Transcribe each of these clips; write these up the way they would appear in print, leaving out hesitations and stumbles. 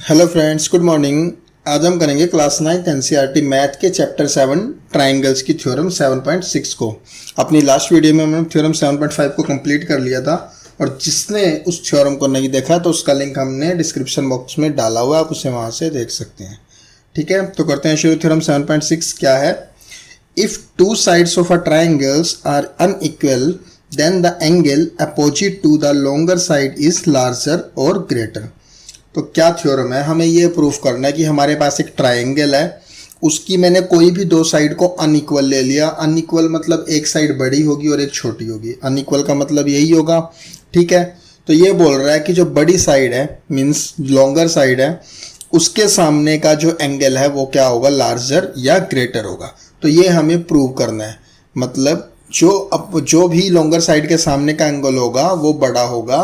Hello friends, good morning. आज हम करेंगे क्लास 9 एनसीईआरटी मैथ के चैप्टर 7 ट्राइंगल्स की थ्योरम 7.6 को। अपनी लास्ट वीडियो में हमने थ्योरम 7.5 को कंप्लीट कर लिया था और जिसने उस थ्योरम को नहीं देखा तो उसका लिंक हमने डिस्क्रिप्शन बॉक्स में डाला हुआ, आप उसे वहाँ से देख सकते हैं। ठीक है, तो करते हैं शुरू। थ्योरम 7.6 क्या है? If two sides of a triangles are unequal then the angle opposite to the longer side is larger और ग्रेटर। तो क्या थ्योरम है? हमें ये प्रूफ करना है कि हमारे पास एक ट्राइंगल है, उसकी मैंने कोई भी दो साइड को अनइक्वल ले लिया। अनइक्वल मतलब एक साइड बड़ी होगी और एक छोटी होगी। अनइक्वल का मतलब यही होगा। ठीक है, तो ये बोल रहा है कि जो बड़ी साइड है मीन्स लॉन्गर साइड है, उसके सामने का जो एंगल है वो क्या होगा? लार्जर या ग्रेटर होगा। तो ये हमें प्रूव करना है। मतलब जो भी लॉन्गर साइड के सामने का एंगल होगा वो बड़ा होगा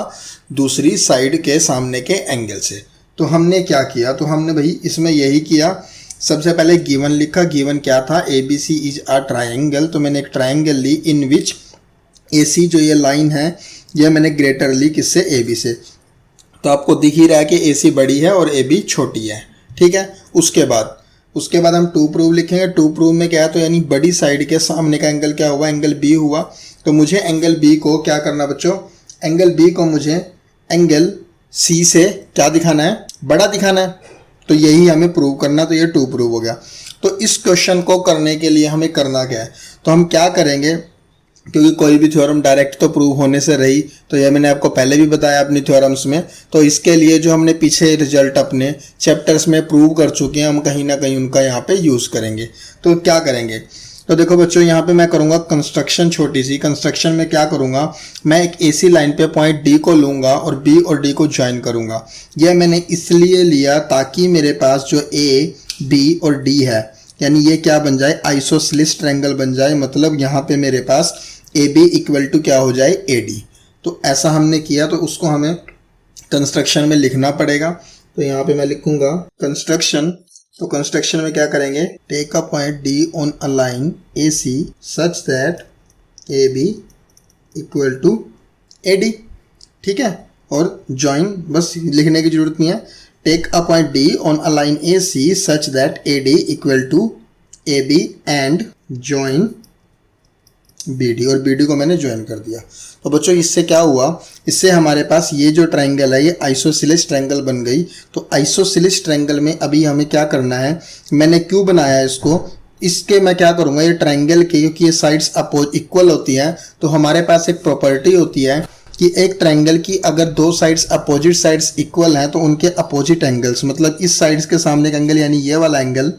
दूसरी साइड के सामने के एंगल से। तो हमने क्या किया? तो हमने भाई इसमें यही किया। सबसे पहले गिवन लिखा। गिवन क्या था? ABC is a triangle. तो मैंने एक ट्राइंगल ली इन विच AC जो ये लाइन है ये मैंने ग्रेटर ली किससे? AB से। तो आपको दिख ही रहा है कि AC बड़ी है और AB छोटी है। ठीक है, उसके बाद हम टू प्रूव लिखेंगे। टू प्रूव में क्या है? तो यानी बड़ी साइड के सामने का एंगल क्या हुआ? एंगल B हुआ। तो मुझे एंगल B को क्या करना बच्चों? एंगल B को मुझे एंगल C से क्या दिखाना है? बड़ा दिखाना है। तो यही हमें प्रूव करना। तो ये टू प्रूव हो गया। तो इस क्वेश्चन को करने के लिए हमें करना क्या है? तो हम क्या करेंगे, क्योंकि कोई भी थ्योरम डायरेक्ट तो प्रूव होने से रही, तो ये मैंने आपको पहले भी बताया अपनी थ्योरम्स में। तो इसके लिए जो हमने पीछे रिजल्ट अपने चैप्टर्स में प्रूव कर चुके हैं, हम कहीं ना कहीं उनका यहाँ पे यूज़ करेंगे। तो क्या करेंगे? तो देखो बच्चों, यहाँ पे मैं करूँगा कंस्ट्रक्शन छोटी सी। कंस्ट्रक्शन में क्या करूँगा? मैं एक AC लाइन पे पॉइंट D को लूँगा और B और D को ज्वाइन करूँगा। यह मैंने इसलिए लिया ताकि मेरे पास जो A, B और D है, यानी ये क्या बन जाए? आइसोसेलेस ट्रायंगल बन जाए। मतलब यहाँ पे मेरे पास AB इक्वल टू क्या हो जाए? AD। तो ऐसा हमने किया, तो उसको हमें कंस्ट्रक्शन में लिखना पड़ेगा। तो यहाँ पे मैं लिखूंगा कंस्ट्रक्शन। तो कंस्ट्रक्शन में क्या करेंगे? Take a point D on a line AC such that AB equal to AD। ठीक है, और ज्वाइन बस लिखने की जरूरत नहीं है। Take a point D on a line AC such that AD equal to AB and join BD। और BD को मैंने ज्वाइन कर दिया। तो बच्चों इससे क्या हुआ? इससे हमारे पास ये जो ट्रायंगल है ये आइसोसेलेस ट्रायंगल बन गई। तो आइसोसेलेस ट्रायंगल में अभी हमें क्या करना है? मैंने क्यों बनाया इसको? इसके मैं क्या करूँगा, ये ट्रायंगल के, क्योंकि ये साइड्स इक्वल होती हैं, तो हमारे पास एक प्रॉपर्टी होती है कि एक ट्रायंगल की अगर दो साइड्स अपोजिट साइड्स इक्वल हैं तो उनके अपोजिट एंगल्स, मतलब इस साइड्स के सामने का एंगल यानी ये वाला एंगल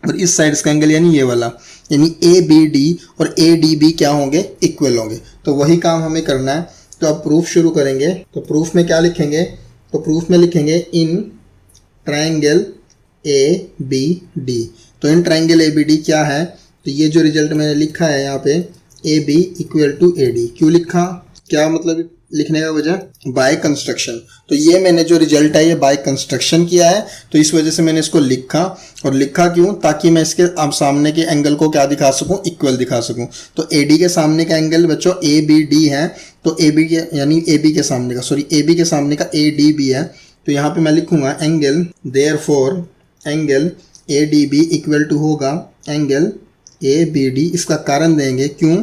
और इस साइड्स का एंगल यानी ये वाला, यानी ABD और ADB क्या होंगे? इक्वल होंगे। तो वही काम हमें करना है। तो अब प्रूफ शुरू करेंगे। तो प्रूफ में क्या लिखेंगे? तो प्रूफ में लिखेंगे इन ट्रायंगल ABD। तो इन ट्रायंगल ABD क्या है? तो ये जो रिजल्ट मैंने लिखा है यहाँ पे AB इक्वल टू AD, क्यों लिखा? क्या मतलब लिखने का वजह? By construction. तो ये मैंने जो रिजल्ट है ये बाय कंस्ट्रक्शन किया है, तो इस वजह से मैंने इसको लिखा। और लिखा क्यों? ताकि मैं इसके अब सामने के एंगल को क्या दिखा सकूं? इक्वल दिखा सकूं। तो AD के सामने का एंगल बच्चों ABD है, तो AB के यानी AB के सामने का AB के सामने का ADB है। तो यहाँ पे मैं लिखूंगा angle, therefore angle ADB equal to होगा एंगल ABD। इसका कारण देंगे, क्यों?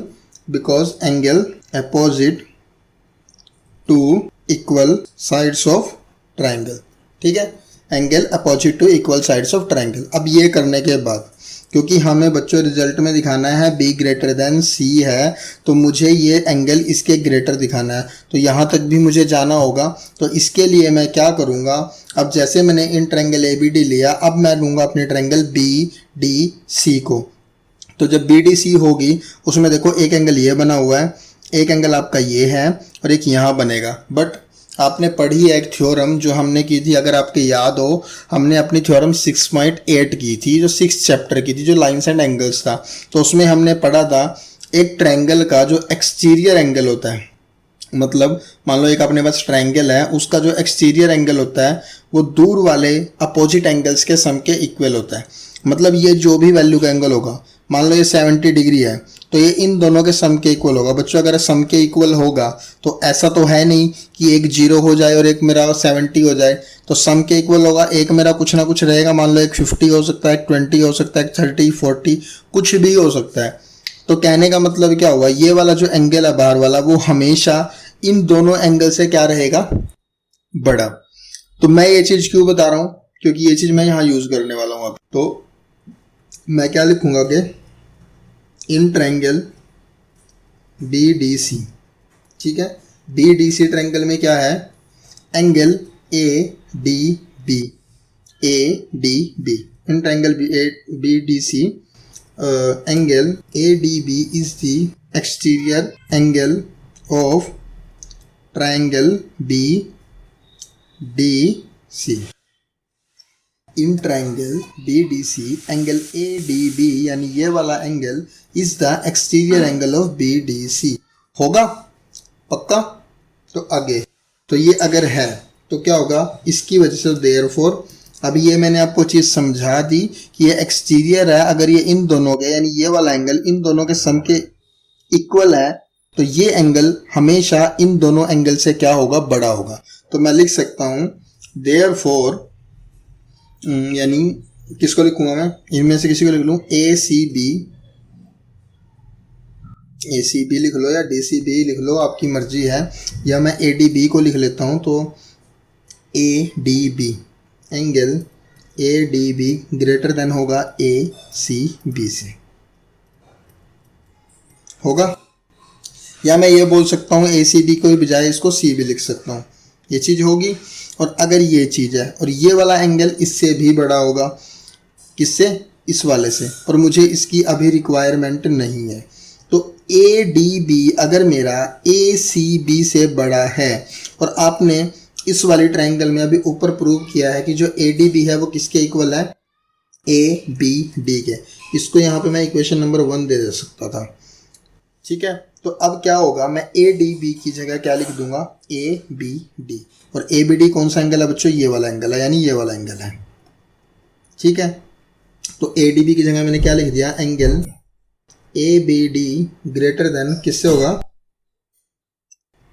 Because angle opposite to equal sides of triangle. ठीक है, angle opposite to equal sides of triangle. अब ये करने के बाद, क्योंकि हमें बच्चों रिजल्ट में दिखाना है B ग्रेटर देन C है, तो मुझे ये एंगल इसके ग्रेटर दिखाना है। तो यहाँ तक भी मुझे जाना होगा। तो इसके लिए मैं क्या करूँगा? अब जैसे मैंने इन ट्रायंगल ABD लिया, अब मैं लूँगा अपने ट्रायंगल BDC को। तो जब BDC होगी उसमें देखो एक एंगल ये बना हुआ है, एक एंगल आपका ये है और एक यहाँ बनेगा। बट आपने पढ़ी है एक थ्योरम जो हमने की थी, अगर आपके याद हो, हमने अपनी थ्योरम 6.8 की थी, जो 6th चैप्टर की थी, जो लाइन्स एंड एंगल्स था। तो उसमें हमने पढ़ा था एक ट्रायंगल का जो एक्सटीरियर एंगल होता है, मतलब मान लो एक अपने पास ट्रायंगल है, उसका जो एक्सटीरियर एंगल होता है वो दूर वाले अपोजिट एंगल्स के सम के इक्वल होता है। मतलब ये जो भी वैल्यू का एंगल होगा, मान लो ये 70 डिग्री है, तो ये इन दोनों के सम के इक्वल होगा। बच्चों अगर सम के इक्वल होगा तो ऐसा तो है नहीं कि एक 0 हो जाए और एक मेरा 70 हो जाए, तो सम के इक्वल होगा। एक मेरा कुछ ना कुछ रहेगा, मान लो एक 50 हो सकता है, एक 20 हो सकता है, एक 30, 40 कुछ भी हो सकता है। तो कहने का मतलब क्या हुआ, ये वाला जो एंगल है बाहर वाला वो हमेशा इन दोनों एंगल से क्या रहेगा, बड़ा। तो मैं ये चीज क्यों बता रहा हूं, क्योंकि ये चीज मैं यहाँ यूज करने वाला हूं। अब तो मैं क्या लिखूंगा कि इन ट्रायंगल BDC, ठीक है, BDC ट्रायंगल में क्या है, angle ADB, in triangle BDC angle ADB is the exterior angle of triangle BDC। In triangle BDC angle ADB यानी ये वाला angle is the exterior angle of BDC होगा, पक्का। तो आगे, तो ये अगर है तो क्या होगा, इसकी वजह से देयरफॉर, अभी ये मैंने आपको चीज समझा दी कि ये एक्सटीरियर है, अगर ये इन दोनों के यानी ये वाला एंगल इन दोनों के सम के इक्वल है तो ये एंगल हमेशा इन दोनों एंगल से क्या होगा, बड़ा होगा। तो मैं लिख सकता हूं देयरफॉर, यानी किसको लिखूंगा मैं, इनमें से किसी को लिख लूं, ACB लिख लो या DCB लिख लो, आपकी मर्जी है, या मैं ADB को लिख लेता हूं। तो ADB angle ADB greater than होगा ACB से, होगा। या मैं ये बोल सकता हूँ ACB को बजाय इसको C भी लिख सकता हूँ, ये चीज़ होगी। और अगर ये चीज़ है और ये वाला एंगल इससे भी बड़ा होगा, किससे, इस वाले से, और मुझे इसकी अभी रिक्वायरमेंट नहीं है, तो ADB अगर मेरा ACB से बड़ा है, और आपने इस वाली ट्रायंगल में अभी ऊपर प्रूव किया है कि जो ADB है वो किसके इक्वल है, ABD के। इसको यहाँ पे मैं इक्वेशन नंबर 1 दे सकता था, ठीक है। तो अब क्या होगा, मैं ADB की जगह क्या लिख दूंगा, ABD। और ABD कौन सा एंगल है बच्चों, ये वाला एंगल है, यानी ये वाला एंगल है, ठीक है। तो ADB की जगह मैंने क्या लिख दिया, एंगल ABD ग्रेटर देन किससे होगा,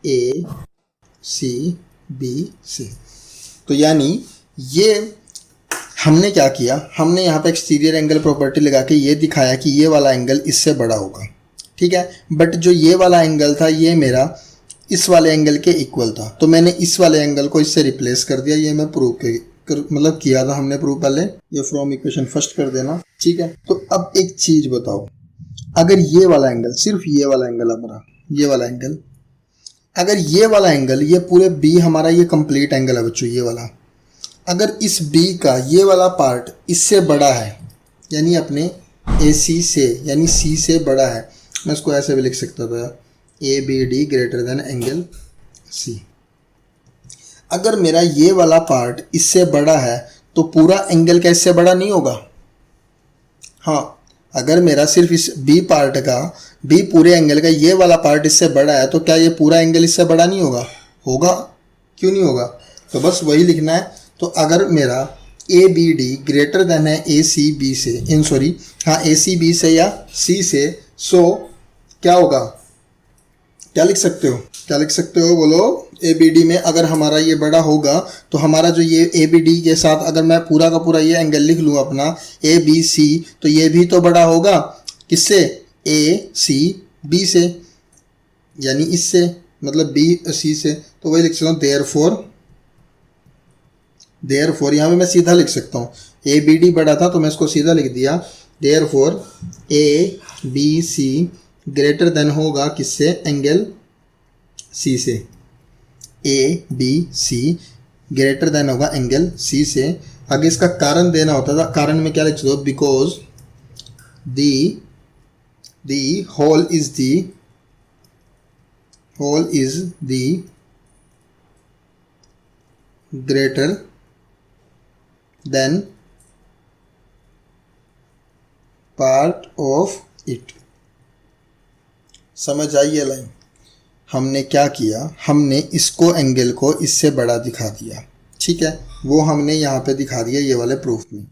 ACB से। तो यानी ये हमने क्या किया, हमने यहाँ पे एक्सटीरियर एंगल प्रॉपर्टी लगा के ये दिखाया कि ये वाला एंगल इससे बड़ा होगा, ठीक है। बट जो ये वाला एंगल था ये मेरा इस वाले एंगल के इक्वल था, तो मैंने इस वाले एंगल को इससे रिप्लेस कर दिया। ये मैं प्रूव मतलब किया था हमने प्रूव, पहले ये फ्रॉम इक्वेशन फर्स्ट कर देना, ठीक है। तो अब एक चीज बताओ, अगर ये वाला एंगल, सिर्फ ये वाला एंगल हमारा, ये वाला एंगल, अगर ये वाला एंगल, ये पूरे B हमारा ये कंप्लीट एंगल है बच्चों, ये वाला, अगर इस B का ये वाला पार्ट इससे बड़ा है, यानी अपने AC से यानी C से बड़ा है, मैं इसको ऐसे भी लिख सकता था, ABD greater than angle C। अगर मेरा ये वाला पार्ट इससे बड़ा है तो पूरा एंगल का इससे बड़ा नहीं होगा। हाँ, अगर मेरा सिर्फ इस B पार्ट का, B पूरे एंगल का ये वाला पार्ट इससे बड़ा है तो क्या ये पूरा एंगल इससे बड़ा नहीं होगा, होगा, क्यों नहीं होगा। तो बस वही लिखना है। तो अगर मेरा ABD ग्रेटर देन है ACB से, हाँ ACB से या C से, सो क्या होगा, क्या लिख सकते हो, क्या लिख सकते हो बोलो। ABD में अगर हमारा ये बड़ा होगा तो हमारा जो ये ABD के साथ अगर मैं पूरा का पूरा ये एंगल लिख लूँ अपना ABC, तो ये भी तो बड़ा होगा किससे, ACB से, यानी इससे, मतलब BC से। तो वही लिख सकता हूँ देयरफॉर यहाँ पे मैं सीधा लिख सकता हूँ, ABD बड़ा था तो मैं इसको सीधा लिख दिया, देयरफॉर ABC ग्रेटर देन होगा किससे, एंगल C से, ABC ग्रेटर देन होगा एंगल C से। आगे इसका कारण देना होता था, कारण में क्या लिख दो, because the whole is the greater than part of it. समझ आई ये लाइन। हमने क्या किया, हमने इसको एंगल को इससे बड़ा दिखा दिया, ठीक है, वो हमने यहाँ पे दिखा दिया ये वाले प्रूफ में।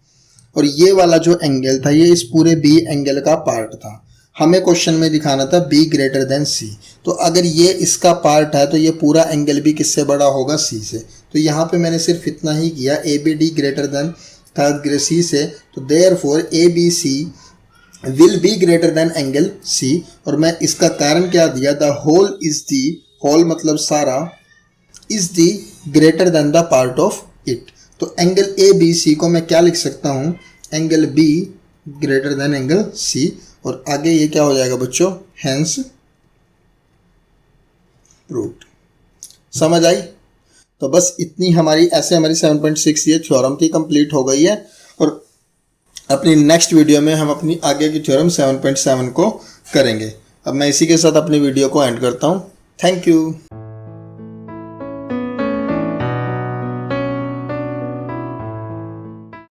और ये वाला जो एंगल था ये इस पूरे B एंगल का पार्ट था, हमें क्वेश्चन में दिखाना था b ग्रेटर देन c। तो अगर ये इसका पार्ट है तो ये पूरा एंगल भी किससे बड़ा होगा, c से। तो यहाँ पे मैंने सिर्फ इतना ही किया, A B D greater than था c से, तो therefore A B C will be greater than angle c। और मैं इसका कारण क्या दिया, the whole is the, whole मतलब सारा, is the greater than the part of it. तो एंगल ए बी सी को मैं क्या लिख सकता हूँ, angle B greater than angle C. और आगे ये क्या हो जाएगा बच्चों, हेंस प्रूव्ड। समझ आई? तो बस इतनी हमारी, ऐसे हमारी 7.6 ये थ्योरम की कंप्लीट हो गई है। और अपनी नेक्स्ट वीडियो में हम अपनी आगे की थ्योरम 7.7 को करेंगे। अब मैं इसी के साथ अपनी वीडियो को एंड करता हूँ। Thank you.